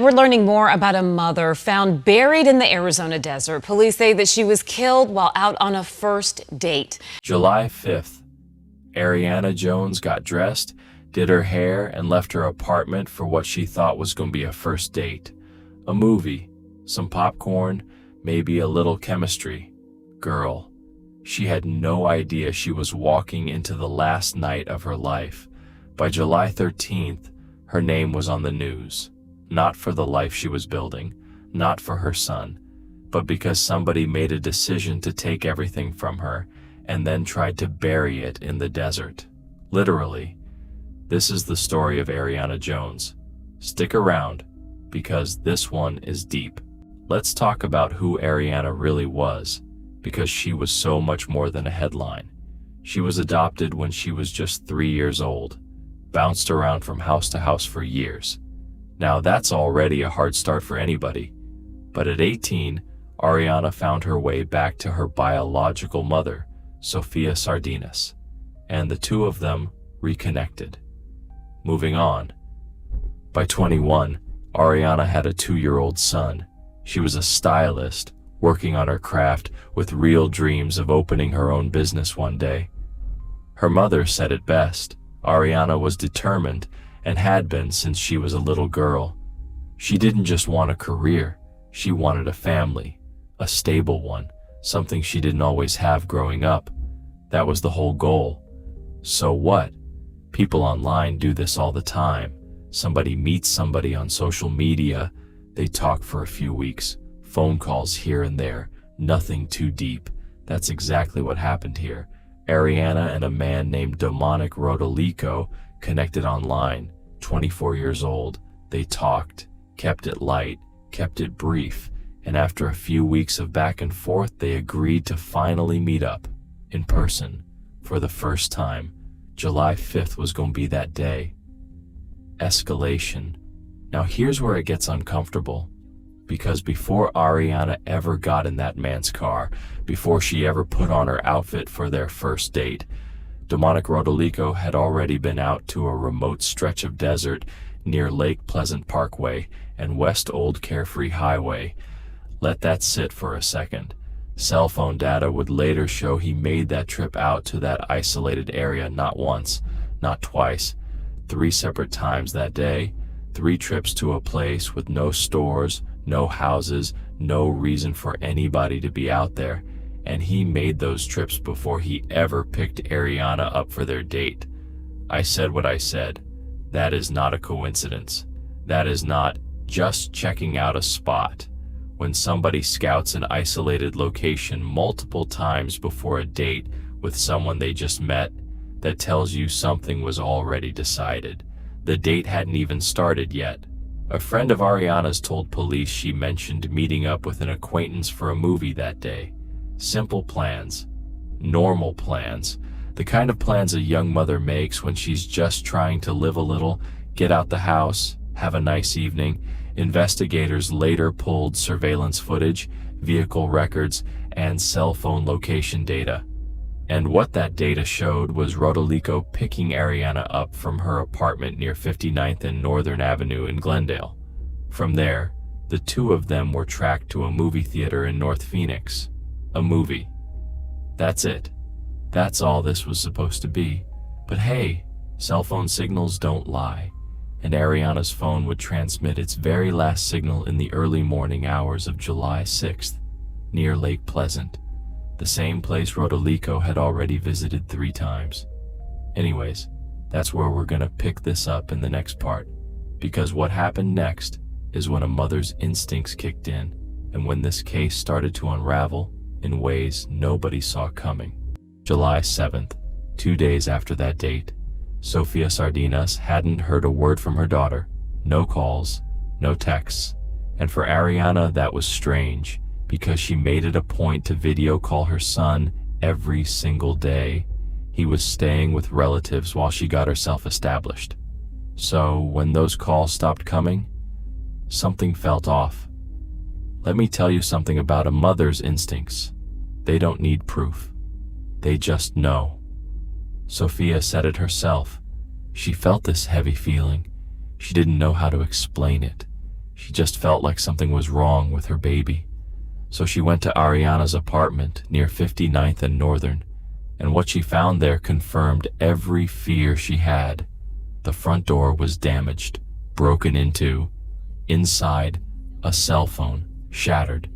We're learning more about a mother found buried in the Arizona desert. Police say that she was killed while out on a first date. July 5th, Arianna Jones got dressed, did her hair, and left her apartment for what she thought was going to be a first date. A movie, some popcorn, maybe a little chemistry. Girl, she had no idea she was walking into the last night of her life. By July 13th, her name was on the news. Not for the life she was building, not for her son, but because somebody made a decision to take everything from her and then tried to bury it in the desert. Literally. This is the story of Arianna Jones. Stick around, because this one is deep. Let's talk about who Arianna really was, because she was so much more than a headline. She was adopted when she was just 3 years old, bounced around from house to house for years. Now that's already a hard start for anybody. But at 18, Ariana found her way back to her biological mother, Sofia Sardinas, and the two of them reconnected. Moving on. By 21, Ariana had a 2-year-old son. She was a stylist, working on her craft with real dreams of opening her own business one day. Her mother said it best. Ariana was determined and had been since she was a little girl. She didn't just want a career, she wanted a family, a stable one, something she didn't always have growing up. That was the whole goal. So what? People online do this all the time. Somebody meets somebody on social media, they talk for a few weeks, phone calls here and there, nothing too deep. That's exactly what happened here. Ariana and a man named Domonic Rodolico connected online, 24 years old. They talked, kept it light, kept it brief, and after a few weeks of back and forth, they agreed to finally meet up, in person, for the first time. July 5th was going to be that day. Escalation. Now here's where it gets uncomfortable, because before Ariana ever got in that man's car, before she ever put on her outfit for their first date, Domonic Rodolico had already been out to a remote stretch of desert near Lake Pleasant Parkway and West Old Carefree Highway. Let that sit for a second. Cell phone data would later show he made that trip out to that isolated area not once, not twice, 3 separate times that day, 3 trips to a place with no stores, no houses, no reason for anybody to be out there. And he made those trips before he ever picked Ariana up for their date. I said what I said. That is not a coincidence. That is not just checking out a spot. When somebody scouts an isolated location multiple times before a date with someone they just met, that tells you something was already decided. The date hadn't even started yet. A friend of Ariana's told police she mentioned meeting up with an acquaintance for a movie that day. Simple plans, normal plans, the kind of plans a young mother makes when she's just trying to live a little, get out the house, have a nice evening. Investigators later pulled surveillance footage, vehicle records, and cell phone location data. And what that data showed was Rodolico picking Ariana up from her apartment near 59th and Northern Avenue in Glendale. From there, the two of them were tracked to a movie theater in North Phoenix. A movie. That's it. That's all this was supposed to be. But hey, cell phone signals don't lie, and Ariana's phone would transmit its very last signal in the early morning hours of July 6th, near Lake Pleasant, the same place Rodolico had already visited 3 times. Anyways, that's where we're gonna pick this up in the next part, because what happened next is when a mother's instincts kicked in, and when this case started to unravel in ways nobody saw coming. July 7th, 2 days after that date, Sofia Sardinas hadn't heard a word from her daughter. No calls, no texts. And for Ariana, that was strange, because she made it a point to video call her son every single day. He was staying with relatives while she got herself established. So when those calls stopped coming, something felt off. Let me tell you something about a mother's instincts. They don't need proof. They just know. Sofia said it herself. She felt this heavy feeling. She didn't know how to explain it. She just felt like something was wrong with her baby. So she went to Ariana's apartment near 59th and Northern, and what she found there confirmed every fear she had. The front door was damaged, broken into. Inside, a cell phone, shattered.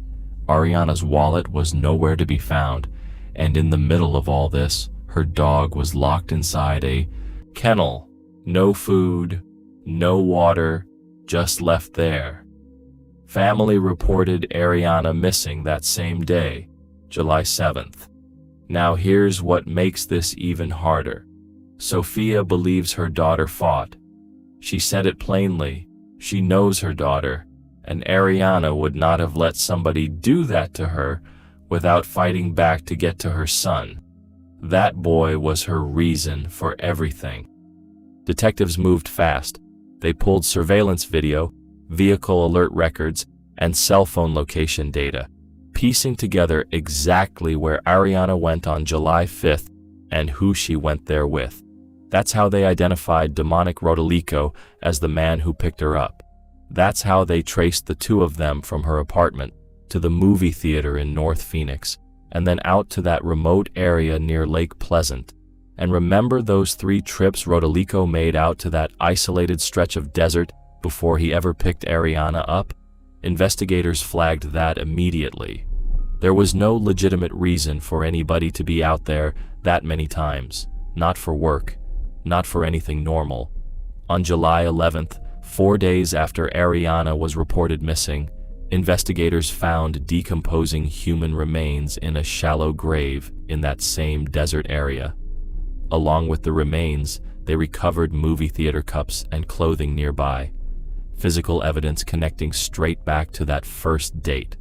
Ariana's wallet was nowhere to be found, and in the middle of all this, her dog was locked inside a kennel. No food, no water, just left there. Family reported Ariana missing that same day, July 7th. Now here's what makes this even harder. Sofia believes her daughter fought. She said it plainly. She knows her daughter, and Ariana would not have let somebody do that to her without fighting back to get to her son. That boy was her reason for everything. Detectives moved fast. They pulled surveillance video, vehicle alert records, and cell phone location data, piecing together exactly where Ariana went on July 5th and who she went there with. That's how they identified Domonic Rodolico as the man who picked her up. That's how they traced the two of them from her apartment to the movie theater in North Phoenix, and then out to that remote area near Lake Pleasant. And remember those 3 trips Rodolico made out to that isolated stretch of desert before he ever picked Ariana up? Investigators flagged that immediately. There was no legitimate reason for anybody to be out there that many times. Not for work, not for anything normal. On July 11th, 4 days after Ariana was reported missing, investigators found decomposing human remains in a shallow grave in that same desert area. Along with the remains, they recovered movie theater cups and clothing nearby, physical evidence connecting straight back to that first date.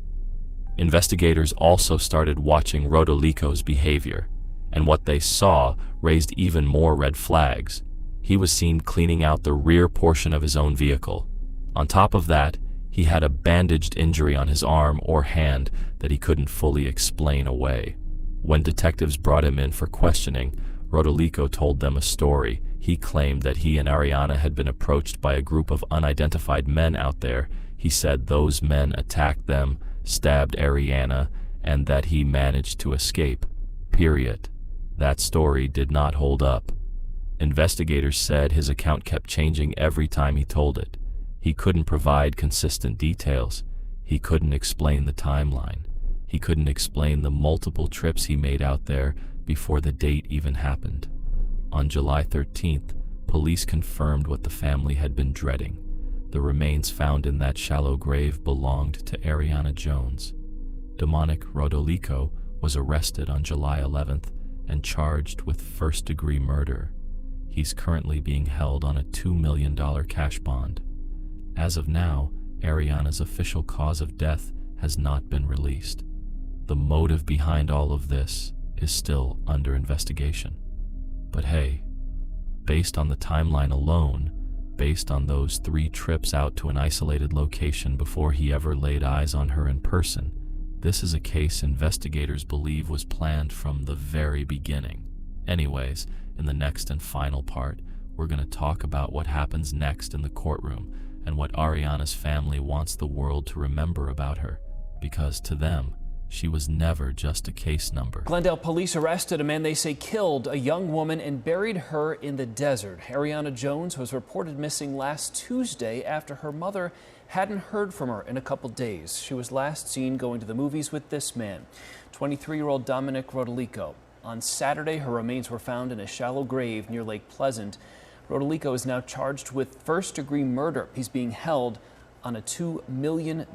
Investigators also started watching Rodolico's behavior, and what they saw raised even more red flags. He was seen cleaning out the rear portion of his own vehicle. On top of that, he had a bandaged injury on his arm or hand that he couldn't fully explain away. When detectives brought him in for questioning, Rodolico told them a story. He claimed that he and Ariana had been approached by a group of unidentified men out there. He said those men attacked them, stabbed Ariana, and that he managed to escape. Period. That story did not hold up. Investigators said his account kept changing every time he told it. He couldn't provide consistent details. He couldn't explain the timeline. He couldn't explain the multiple trips he made out there before the date even happened. On July 13th, police confirmed what the family had been dreading. The remains found in that shallow grave belonged to Arianna Jones. Domonic Rodolico was arrested on July 11th and charged with first-degree murder. He's currently being held on a $2 million cash bond. As of now, Ariana's official cause of death has not been released. The motive behind all of this is still under investigation. But hey, based on the timeline alone, based on those 3 trips out to an isolated location before he ever laid eyes on her in person, this is a case investigators believe was planned from the very beginning. Anyways, in the next and final part, we're going to talk about what happens next in the courtroom and what Ariana's family wants the world to remember about her, because to them, she was never just a case number. Glendale police arrested a man they say killed a young woman and buried her in the desert. Arianna Jones was reported missing last Tuesday after her mother hadn't heard from her in a couple days. She was last seen going to the movies with this man, 23-year-old Domonic Rodolico. On Saturday, her remains were found in a shallow grave near Lake Pleasant. Rodolico is now charged with first-degree murder. He's being held on a $2 million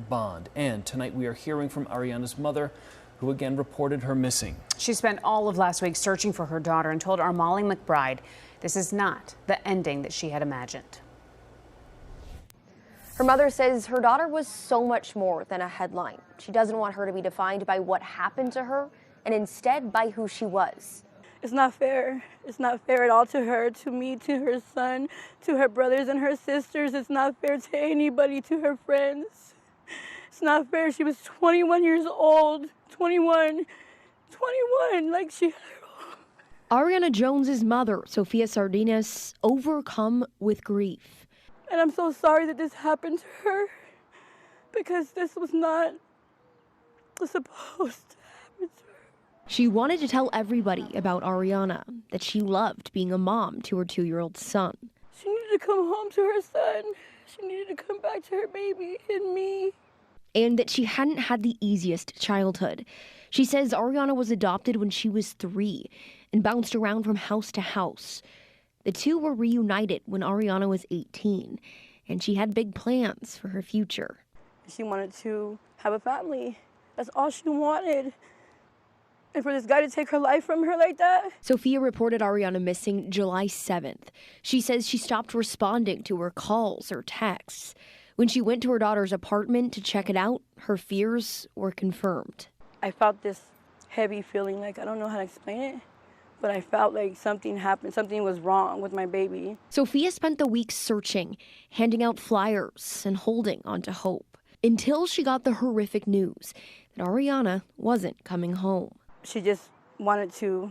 bond. And tonight we are hearing from Ariana's mother, who again reported her missing. She spent all of last week searching for her daughter and told our Molly McBride this is not the ending that she had imagined. Her mother says her daughter was so much more than a headline. She doesn't want her to be defined by what happened to her, and instead by who she was. It's not fair. It's not fair at all to her, to me, to her son, to her brothers and her sisters. It's not fair to anybody, to her friends. It's not fair. She was 21 years old. 21, like she... Arianna Jones's mother, Sofia Sardinas, overcome with grief. And I'm so sorry that this happened to her, because this was not supposed to happen to her. She wanted to tell everybody about Ariana, that she loved being a mom to her 2-year-old son. She needed to come home to her son. She needed to come back to her baby and me. And that she hadn't had the easiest childhood. She says Ariana was adopted when she was 3 and bounced around from house to house. The two were reunited when Ariana was 18, and she had big plans for her future. She wanted to have a family. That's all she wanted. And for this guy to take her life from her like that? Sofia reported Ariana missing July 7th. She says she stopped responding to her calls or texts. When she went to her daughter's apartment to check it out, her fears were confirmed. I felt this heavy feeling, like I don't know how to explain it, but I felt like something happened, something was wrong with my baby. Sofia spent the week searching, handing out flyers and holding onto hope, until she got the horrific news that Ariana wasn't coming home. She just wanted to,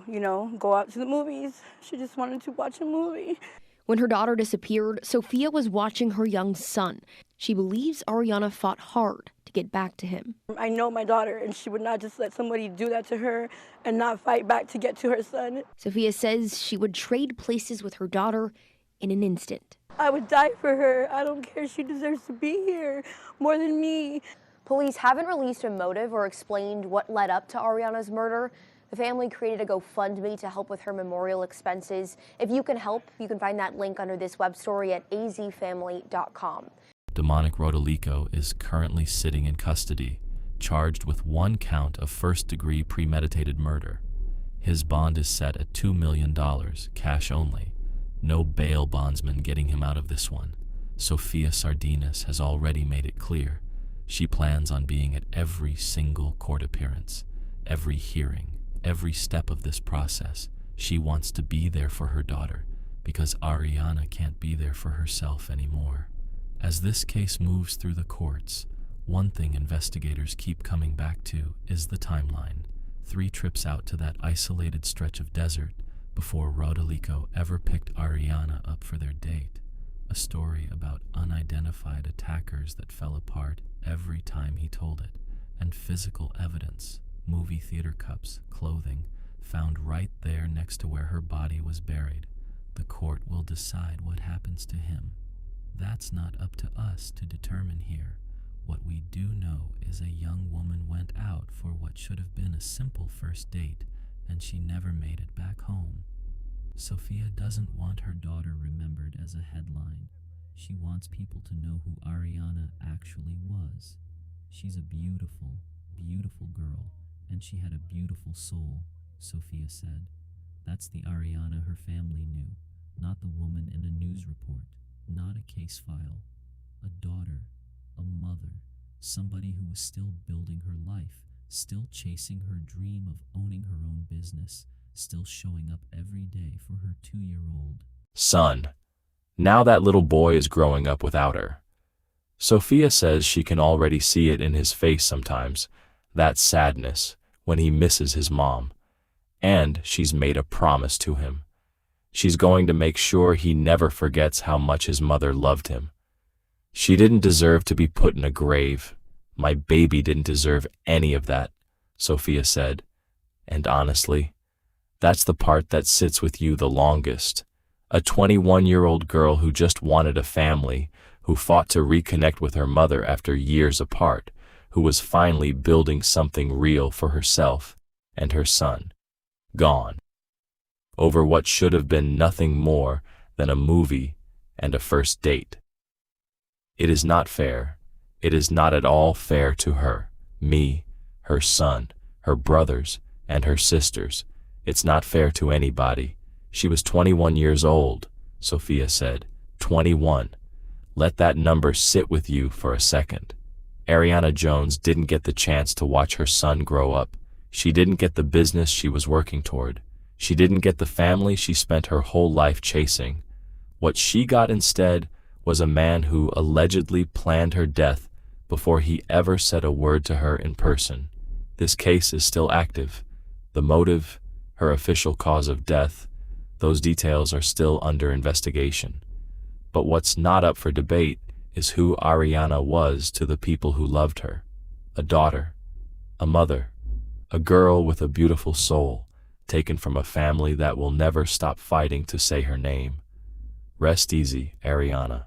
go out to the movies. She just wanted to watch a movie. When her daughter disappeared, Sofia was watching her young son. She believes Ariana fought hard to get back to him. I know my daughter, and she would not just let somebody do that to her and not fight back to get to her son. Sofia says she would trade places with her daughter in an instant. I would die for her. I don't care. She deserves to be here more than me. Police haven't released a motive or explained what led up to Ariana's murder. The family created a GoFundMe to help with her memorial expenses. If you can help, you can find that link under this web story at azfamily.com. Domonic Rodolico is currently sitting in custody, charged with 1 count of first-degree premeditated murder. His bond is set at $2 million, cash only. No bail bondsman getting him out of this one. Sofia Sardinas has already made it clear. She plans on being at every single court appearance, every hearing, every step of this process. She wants to be there for her daughter because Ariana can't be there for herself anymore. As this case moves through the courts, one thing investigators keep coming back to is the timeline. 3 trips out to that isolated stretch of desert before Rodolico ever picked Ariana up for their date. A story about unidentified attackers that fell apart every time he told it, and physical evidence, movie theater cups, clothing, found right there next to where her body was buried. The court will decide what happens to him. That's not up to us to determine here. What we do know is a young woman went out for what should have been a simple first date, and she never made it back home. Sofia doesn't want her daughter remembered as a headline. She wants people to know who Ariana actually was. She's a beautiful, beautiful girl, and she had a beautiful soul, Sofia said. That's the Ariana her family knew, not the woman in a news report, not a case file. A daughter, a mother, somebody who was still building her life, still chasing her dream of owning her own business, still showing up every day for her 2-year-old son. Now that little boy is growing up without her. Sofia says she can already see it in his face sometimes, that sadness when he misses his mom. And she's made a promise to him. She's going to make sure he never forgets how much his mother loved him. She didn't deserve to be put in a grave. My baby didn't deserve any of that, Sofia said. And honestly, that's the part that sits with you the longest. A 21-year-old girl who just wanted a family, who fought to reconnect with her mother after years apart, who was finally building something real for herself and her son. Gone. Over what should have been nothing more than a movie and a first date. It is not fair. It is not at all fair to her, me, her son, her brothers, and her sisters. It's not fair to anybody. She was 21 years old, Sofia said. 21. Let that number sit with you for a second. Arianna Jones didn't get the chance to watch her son grow up. She didn't get the business she was working toward. She didn't get the family she spent her whole life chasing. What she got instead was a man who allegedly planned her death before he ever said a word to her in person. This case is still active. The motive, her official cause of death, those details are still under investigation. But what's not up for debate is who Ariana was to the people who loved her. A daughter, a mother, a girl with a beautiful soul, taken from a family that will never stop fighting to say her name. Rest easy, Ariana.